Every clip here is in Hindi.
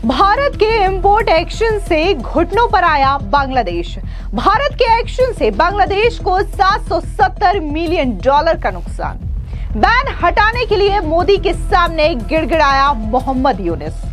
भारत के इंपोर्ट एक्शन से घुटनों पर आया बांग्लादेश। भारत के एक्शन से बांग्लादेश को $770 मिलियन का नुकसान। बैन हटाने के लिए मोदी के सामने गिड़गिड़ाया मोहम्मद यूनुस।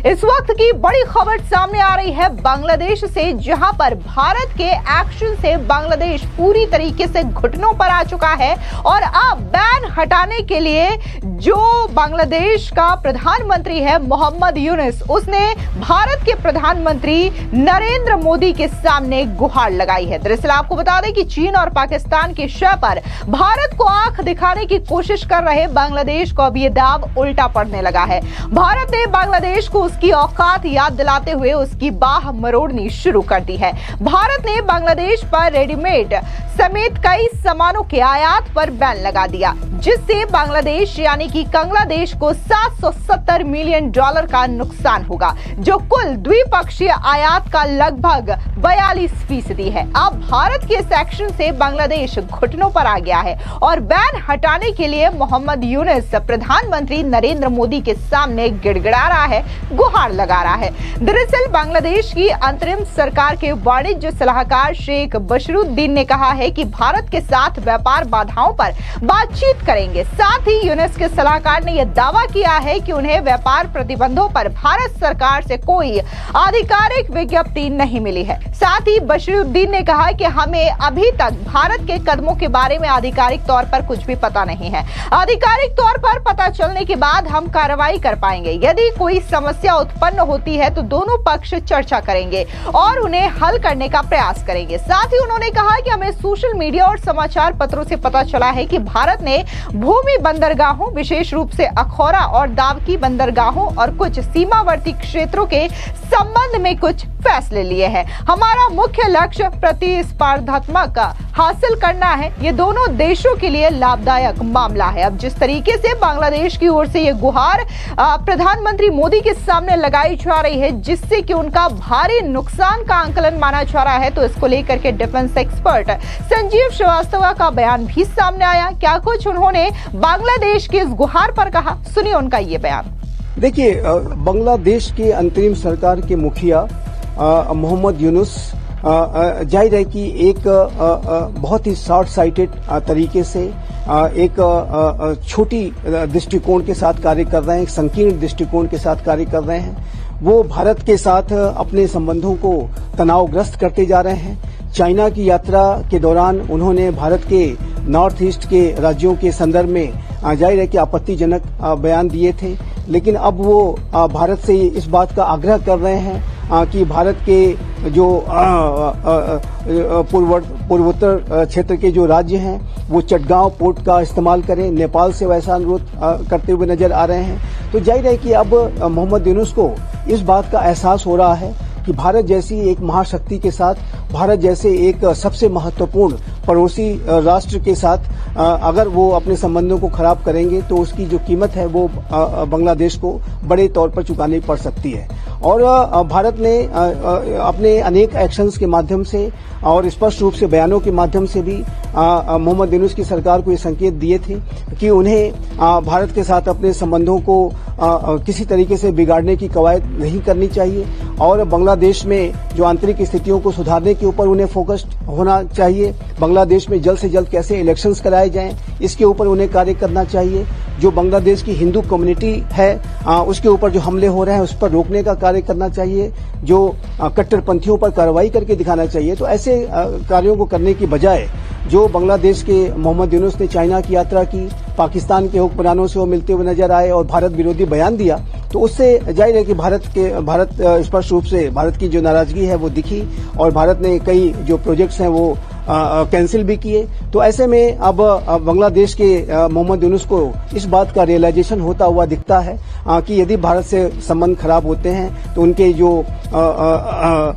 इस वक्त की बड़ी खबर सामने आ रही है बांग्लादेश से, जहां पर भारत के एक्शन से बांग्लादेश पूरी तरीके से घुटनों पर आ चुका है और अब बैन हटाने के लिए जो बांग्लादेश का प्रधानमंत्री है मोहम्मद यूनुस, उसने भारत के प्रधानमंत्री नरेंद्र मोदी के सामने गुहार लगाई है। दरअसल आपको बता दें कि चीन और पाकिस्तान के शय पर भारत को आंख दिखाने की कोशिश कर रहे बांग्लादेश को अब ये दाव उल्टा पड़ने लगा है। भारत ने बांग्लादेश को उसकी औकात याद दिलाते हुए उसकी बाह मरोड़नी शुरू कर दी है। भारत ने बांग्लादेश पर रेडीमेड समेत कई सामानों के आयात पर बैन लगा दिया, जिससे बांग्लादेश यानी कि बांग्लादेश को $770 मिलियन का नुकसान होगा, जो कुल द्विपक्षीय आयात का लगभग 42% है। अब भारत के इस एक्शन से बांग्लादेश घुटनों पर आ गया है और बैन हटाने के लिए मोहम्मद यूनुस प्रधानमंत्री नरेंद्र मोदी के सामने गिड़गिड़ा रहा है, गुहार लगा रहा है। दरअसल बांग्लादेश की अंतरिम सरकार के वाणिज्य सलाहकार शेख बशरुद्दीन ने कहा है कि भारत के साथ व्यापार बाधाओं पर बातचीत करेंगे। साथ ही यूनुस के सलाहकार ने यह दावा किया है कि उन्हें व्यापार प्रतिबंधों पर भारत सरकार से कोई आधिकारिक विज्ञप्ति नहीं मिली है। साथ ही बशरुद्दीन ने कहा कि हमें अभी तक भारत के कदमों के बारे में आधिकारिक तौर पर कुछ भी पता नहीं है। आधिकारिक तौर पर पता चलने के बाद हम कार्रवाई कर पाएंगे। यदि कोई समस्या उत्पन्न होती है तो दोनों पक्ष चर्चा करेंगे और उन्हें हल करने का प्रयास करेंगे। साथ ही उन्होंने कहा कि हमें सोशल मीडिया और समाचार पत्रों से पता चला है कि भारत ने भूमि बंदरगाहों, विशेष रूप से अखौरा और दावकी बंदरगाहों और कुछ सीमावर्ती क्षेत्रों के संबंध में कुछ फैसले लिए हैं। हमारा मुख्य लक्ष्य प्रतिस्पर्धात्मक हासिल करना है। ये दोनों देशों के लिए लाभदायक मामला है। अब जिस तरीके से बांग्लादेश की ओर से ये गुहार प्रधानमंत्री मोदी के सामने लगाई जा रही है, जिससे कि उनका भारी नुकसान का आंकलन माना जा रहा है, तो इसको लेकर के डिफेंस एक्सपर्ट संजीव श्रीवास्तव का बयान भी सामने आया। क्या कुछ उन्होंने बांग्लादेश की इस गुहार पर कहा, सुनिए उनका ये बयान। देखिए, बांग्लादेश के अंतरिम सरकार के मुखिया मोहम्मद यूनुस जाहिर है कि एक बहुत ही शॉर्ट साइटेड तरीके से एक छोटी दृष्टिकोण के साथ कार्य कर रहे हैं, एक संकीर्ण दृष्टिकोण के साथ कार्य कर रहे हैं। वो भारत के साथ अपने संबंधों को तनावग्रस्त करते जा रहे हैं। चाइना की यात्रा के दौरान उन्होंने भारत के नॉर्थ ईस्ट के राज्यों के संदर्भ में जाहिर है कि आपत्तिजनक बयान दिए थे, लेकिन अब वो भारत से इस बात का आग्रह कर रहे हैं कि भारत के जो पूर्वोत्तर क्षेत्र के जो राज्य हैं वो चटगांव पोर्ट का इस्तेमाल करें। नेपाल से वैसा अनुरोध करते हुए नजर आ रहे हैं। तो जाहिर है कि अब मोहम्मद यूनुस को इस बात का एहसास हो रहा है कि भारत जैसी एक महाशक्ति के साथ, भारत जैसे एक सबसे महत्वपूर्ण पड़ोसी राष्ट्र के साथ अगर वो अपने संबंधों को खराब करेंगे तो उसकी जो कीमत है वो बांग्लादेश को बड़े तौर पर चुकानी पड़ सकती है। और भारत ने अपने अनेक एक्शंस के माध्यम से और स्पष्ट रूप से बयानों के माध्यम से भी मोहम्मद यूनुस की सरकार को ये संकेत दिए थे कि उन्हें भारत के साथ अपने संबंधों को किसी तरीके से बिगाड़ने की कवायद नहीं करनी चाहिए और बांग्लादेश में जो आंतरिक स्थितियों को सुधारने के ऊपर उन्हें फोकस्ड होना चाहिए। बांग्लादेश में जल्द से जल्द कैसे इलेक्शंस कराए जाएं, इसके ऊपर उन्हें कार्य करना चाहिए। जो बांग्लादेश की हिंदू कम्युनिटी है उसके ऊपर जो हमले हो रहे हैं उस पर रोकने का कार्य करना चाहिए। जो कट्टरपंथियों पर कार्रवाई करके दिखाना चाहिए। तो ऐसे कार्यों को करने की बजाय जो बांग्लादेश के मोहम्मद यूनुस ने चाइना की यात्रा की, पाकिस्तान के हुक्मरानों से वो मिलते हुए नजर आए और भारत विरोधी बयान दिया, तो उससे जाहिर है कि भारत स्पष्ट रूप से भारत की जो नाराजगी है वो दिखी और भारत ने कई जो प्रोजेक्ट्स हैं वो कैंसिल भी किए। तो ऐसे में अब बांग्लादेश के मोहम्मद यूनुस को इस बात का रियलाइजेशन होता हुआ दिखता है कि यदि भारत से संबंध खराब होते हैं तो उनके जो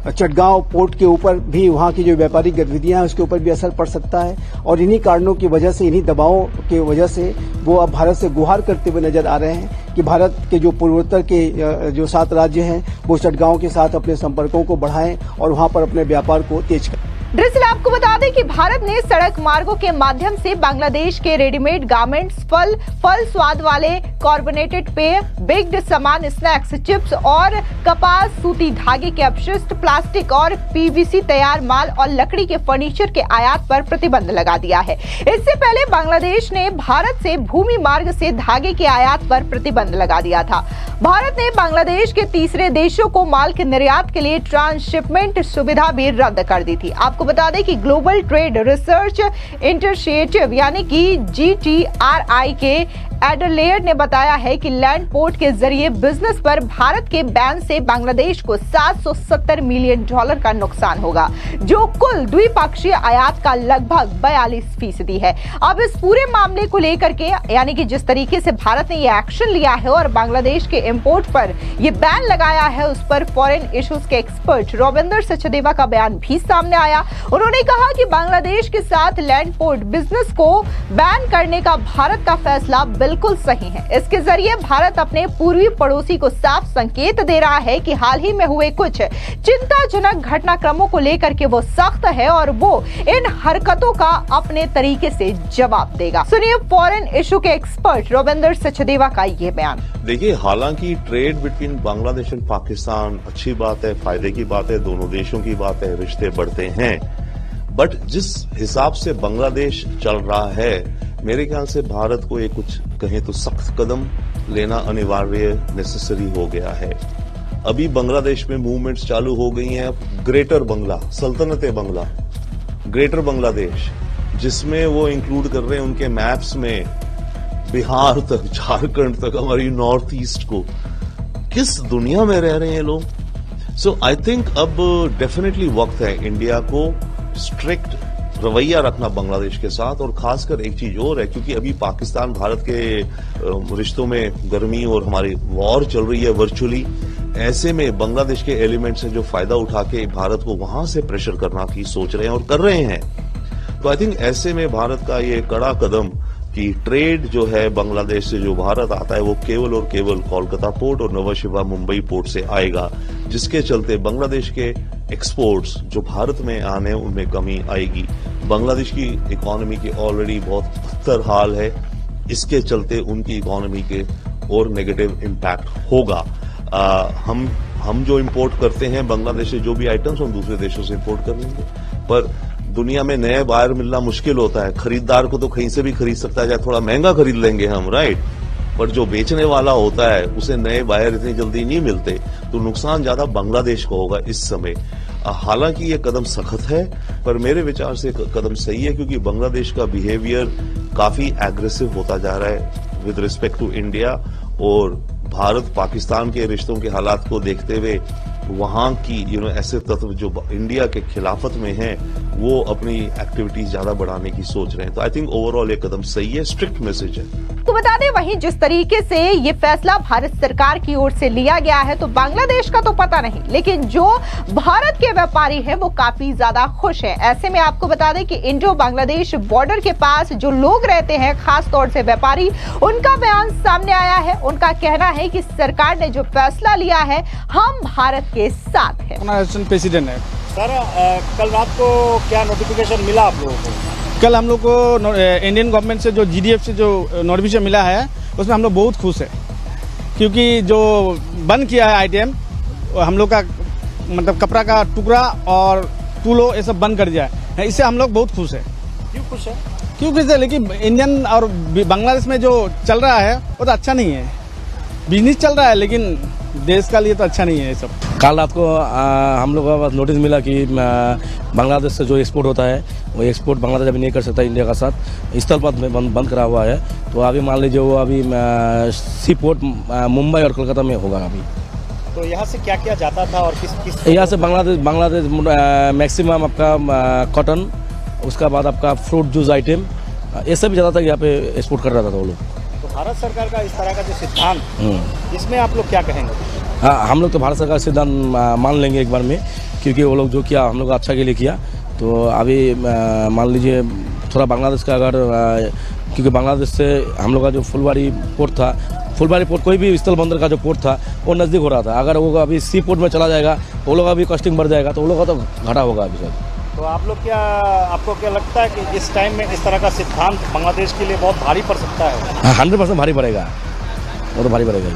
चटगांव पोर्ट के ऊपर भी वहां की जो व्यापारिक गतिविधियां हैं उसके ऊपर भी असर पड़ सकता है। और इन्हीं कारणों की वजह से, इन्हीं दबावों की वजह से वो अब भारत से गुहार करते हुए नजर आ रहे हैं कि भारत के जो पूर्वोत्तर के जो 7 राज्य हैं वो चटगांव के साथ अपने संपर्कों को बढ़ाएं और वहां पर अपने व्यापार को तेज करें। दरअसल आपको बता दें कि भारत ने सड़क मार्गों के माध्यम से बांग्लादेश के रेडीमेड गारमेंट्स, फल स्वाद वाले कार्बोनेटेड पेय, बेक्ड सामान, स्नैक्स, चिप्स और कपास, सूती धागे के अपशिष्ट, प्लास्टिक और पीवीसी तैयार माल और लकड़ी के फर्नीचर के आयात पर प्रतिबंध लगा दिया है। इससे पहले बांग्लादेश ने भारत से भूमि मार्ग से धागे के आयात पर प्रतिबंध लगा दिया था। भारत ने बांग्लादेश के तीसरे देशों को माल के निर्यात के लिए ट्रांसशिपमेंट सुविधा भी रद्द कर दी थी। आपको बता दें कि ग्लोबल ट्रेड रिसर्च इनिशिएटिव यानी कि GTRI के एडलेड ने बताया है कि लैंड पोर्ट के जरिए बिजनेस पर भारत के बैन से बांग्लादेश को $770 मिलियन का नुकसान होगा, जो कुल द्विपक्षीय आयात का लगभग 42% है। अब इस पूरे मामले को लेकर के यानी कि जिस तरीके से भारत ने ये एक्शन लिया है और बांग्लादेश के इंपोर्ट पर ये बैन लगाया है, उस पर फॉरेन इश्यूज के एक्सपर्ट रविंदर सचदेवा का बयान भी सामने आया। उन्होंने कहा कि बांग्लादेश के साथ लैंड पोर्ट बिजनेस को बैन करने का भारत का फैसला बिल्कुल सही है। इसके जरिए भारत अपने पूर्वी पड़ोसी को साफ संकेत दे रहा है कि हाल ही में हुए कुछ चिंताजनक घटनाक्रमों को लेकर के वो सख्त है और वो इन हरकतों का अपने तरीके से जवाब देगा। सुनिए फॉरेन इशू के एक्सपर्ट रविंदर सचदेवा का ये बयान। देखिए, हालांकि trade between Bangladesh and Pakistan अच्छी बात है, फायदे की बात है, दोनों देशों की बात है, रिश्ते बढ़ते हैं, बट जिस हिसाब से बांग्लादेश चल रहा है, मेरे ख्याल से भारत को एक कुछ कहें तो सख्त कदम लेना अनिवार्य नेसेसरी हो गया है। अभी बांग्लादेश में मूवमेंट्स चालू हो गई हैं। ग्रेटर बंगला, सल्तनत बंगला, ग्रेटर बांग्लादेश, जिसमें वो इंक्लूड कर रहे हैं उनके मैप्स में बिहार तक, झारखंड तक, हमारी नॉर्थ ईस्ट को। किस दुनिया में रह रहे हैं लोग? सो आई थिंक अब डेफिनेटली वक्त है इंडिया को स्ट्रिक्ट रवैया रखना बांग्लादेश के साथ। और खासकर एक चीज और है, क्योंकि अभी पाकिस्तान भारत के रिश्तों में गर्मी और हमारी वॉर चल रही है वर्चुअली, ऐसे में बांग्लादेश के एलिमेंट से जो फायदा उठा के भारत को वहां से प्रेशर करना की सोच रहे हैं और कर रहे हैं। तो आई थिंक ऐसे में भारत का ये कड़ा कदम कि ट्रेड जो है बांग्लादेश से जो भारत आता है वो केवल और केवल कोलकाता पोर्ट और नवाशिवा मुंबई पोर्ट से आएगा, जिसके चलते बांग्लादेश के एक्सपोर्ट्स जो भारत में आने उनमें कमी आएगी। बांग्लादेश की इकोनॉमी की ऑलरेडी बहुत बदतर हाल है, इसके चलते उनकी इकोनॉमी के और नेगेटिव इम्पैक्ट होगा। हम जो इंपोर्ट करते हैं बांग्लादेश से जो भी आइटम्स हम दूसरे देशों से इंपोर्ट कर लेंगे, पर दुनिया में नए बायर मिलना मुश्किल होता है। खरीदार को तो कहीं से भी खरीद सकता है, चाहे थोड़ा महंगा खरीद लेंगे हम, राइट, पर जो बेचने वाला होता है उसे नए बायर इतनी जल्दी नहीं मिलते, तो नुकसान ज्यादा बांग्लादेश को होगा इस समय। हालांकि ये कदम सख्त है, पर मेरे विचार से कदम सही है, क्योंकि बांग्लादेश का बिहेवियर काफी एग्रेसिव होता जा रहा है विद रिस्पेक्ट टू इंडिया। और भारत पाकिस्तान के रिश्तों के हालात को देखते हुए वहां की ऐसे तत्व जो इंडिया के खिलाफत में हैं, वो अपनी एक्टिविटीज ज्यादा बढ़ाने की सोच रहे हैं। तो आई थिंक ओवरऑल ये कदम सही है, स्ट्रिक्ट मैसेज है। तो बता दें, वहीं जिस तरीके से ये फैसला भारत सरकार की ओर से लिया गया है, तो बांग्लादेश का तो पता नहीं, लेकिन जो भारत के व्यापारी हैं वो काफी ज्यादा खुश हैं। ऐसे में आपको बता दें कि इंडो बांग्लादेश बॉर्डर के पास जो लोग रहते हैं, खास तौर से व्यापारी, उनका बयान सामने आया है। उनका कहना है कि सरकार ने जो फैसला लिया है, हम भारत के साथ हैं। प्रेसिडेंट है सर, कल रात को क्या नोटिफिकेशन मिला आप लोगों को? कल हम लोग को इंडियन गवर्नमेंट से जो GDF से जो नोटिफिकेशन मिला है, उसमें हम लोग बहुत खुश है, क्योंकि जो बंद किया है आइटम, हम लोग का मतलब कपड़ा का टुकड़ा और टूलो ये सब बंद कर दिया है। इससे हम लोग बहुत खुश है। क्यों खुश है? क्यों खुश है? लेकिन इंडियन और बांग्लादेश में जो चल रहा है वो तो अच्छा नहीं है। बिजनेस चल रहा है, लेकिन देश का लिए तो अच्छा नहीं है ये सब। कल रात को हम लोग को नोटिस मिला कि बांग्लादेश से जो एक्सपोर्ट होता है वो एक्सपोर्ट बांग्लादेश अभी नहीं कर सकता इंडिया का साथ, स्थल पथ में बंद करा हुआ है। तो अभी मान लीजिए वो अभी सी पोर्ट मुंबई और कोलकाता में होगा अभी। तो यहाँ से क्या क्या जाता था और किस यहाँ से बांग्लादेश मैक्सिमम आपका कॉटन, उसका बाद आपका फ्रूट जूस आइटम, ये सब ज़्यादातर यहाँ पे एक्सपोर्ट कर रहा था वो लोग। तो भारत सरकार का इस तरह का जो सिद्धांत, इसमें आप लोग क्या कहेंगे? हाँ, हम लोग तो भारत सरकार का सिद्धांत मान लेंगे एक बार में, क्योंकि वो लोग जो किया हम लोग अच्छा के लिए किया। तो अभी मान लीजिए थोड़ा बांग्लादेश का अगर क्योंकि बांग्लादेश से हम लोग का जो फुलवाड़ी पोर्ट था, फुलवाड़ी पोर्ट कोई भी स्थल बंदर का जो पोर्ट था वो नज़दीक हो रहा था। अगर वो अभी सी पोर्ट में चला जाएगा, वो लोग अभी कॉस्टिंग बढ़ जाएगा, तो वो लोग का तो घाटा होगा अभी सब। तो आपको क्या लगता है कि इस टाइम में इस तरह का सिद्धांत बांग्लादेश के लिए बहुत भारी पड़ सकता है? 100% भारी पड़ेगा, वो तो भारी पड़ेगा ही।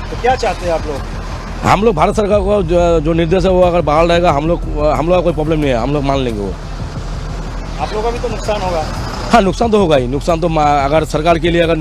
तो क्या चाहते हैं आप लोग? हम लोग भारत सरकार को जो निर्देश है वो अगर बहाल रहेगा, हम लोग का कोई प्रॉब्लम नहीं है, हम लोग मान लेंगे वो। आप लोगों का भी तो नुकसान होगा। हाँ, नुकसान तो होगा ही। नुकसान तो अगर सरकार के लिए, अगर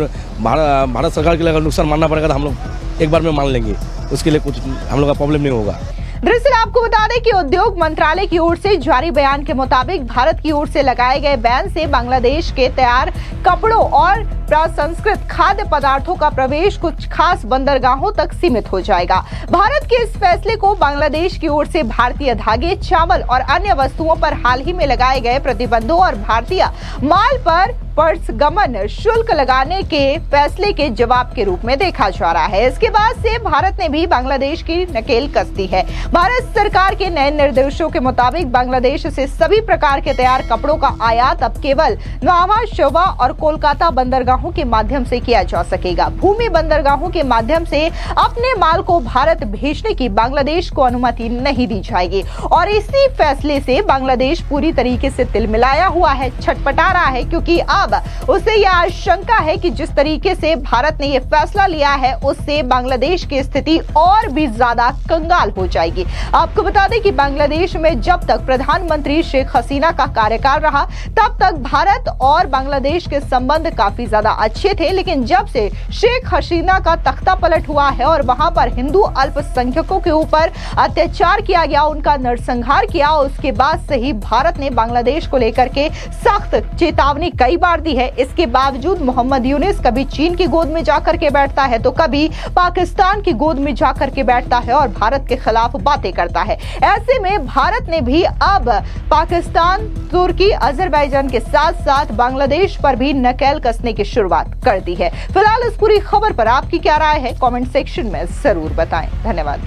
भारत सरकार के लिए अगर नुकसान मानना पड़ेगा तो हम लोग एक बार में मान लेंगे, उसके लिए कुछ हम लोग का प्रॉब्लम नहीं होगा। दरअसल आपको बता दें कि उद्योग मंत्रालय की ओर से जारी बयान के मुताबिक भारत की ओर से लगाए गए बैन से बांग्लादेश के तैयार कपड़ों और प्रसंस्कृत खाद्य पदार्थों का प्रवेश कुछ खास बंदरगाहों तक सीमित हो जाएगा। भारत के इस फैसले को बांग्लादेश की ओर से भारतीय धागे, चावल और अन्य वस्तुओं पर हाल ही में लगाए गए प्रतिबंधों और भारतीय माल पर पर्सगमन शुल्क लगाने के फैसले के जवाब के रूप में देखा जा रहा है। इसके बाद से भारत ने भी बांग्लादेश की नकेल कस दी है। भारत सरकार के नए निर्देशों के मुताबिक बांग्लादेश से सभी प्रकार के तैयार कपड़ों का आयात अब केवल नवावा, शोवा और कोलकाता बंदरगाहों के माध्यम से किया जा सकेगा। भूमि बंदरगाहों के माध्यम से अपने माल को भारत भेजने की बांग्लादेश को अनुमति नहीं दी जाएगी और इसी फैसले से बांग्लादेश पूरी तरीके से तिलमिलाया हुआ है, छटपटा रहा है, क्योंकि अब उसे यह आशंका है कि जिस तरीके से भारत ने यह फैसला लिया है उससे बांग्लादेश की स्थिति और भी ज्यादा कंगाल हो जाएगी। आपको बता दें कि बांग्लादेश में जब तक प्रधानमंत्री शेख हसीना का कार्यकाल रहा तब तक भारत और बांग्लादेश के संबंध काफी ज्यादा अच्छे थे, लेकिन जब से शेख हसीना का तख्ता पलट हुआ है और वहां पर हिंदू अल्पसंख्यकों के ऊपर अत्याचार किया गया, उनका नरसंहार किया, उसके बाद से ही भारत ने बांग्लादेश को लेकर के सख्त चेतावनी कई बार दी है। इसके बावजूद मोहम्मद यूनुस कभी चीन की गोद में जाकर के बैठता है तो कभी पाकिस्तान की गोद में जाकर के बैठता है और भारत के खिलाफ बातें करता है। ऐसे में भारत ने भी अब पाकिस्तान, तुर्की, अजरबैजान के साथ साथ बांग्लादेश पर भी नकेल कसने की शुरुआत कर दी है। फिलहाल इस पूरी खबर पर आपकी क्या राय है, कमेंट सेक्शन में जरूर बताएं। धन्यवाद।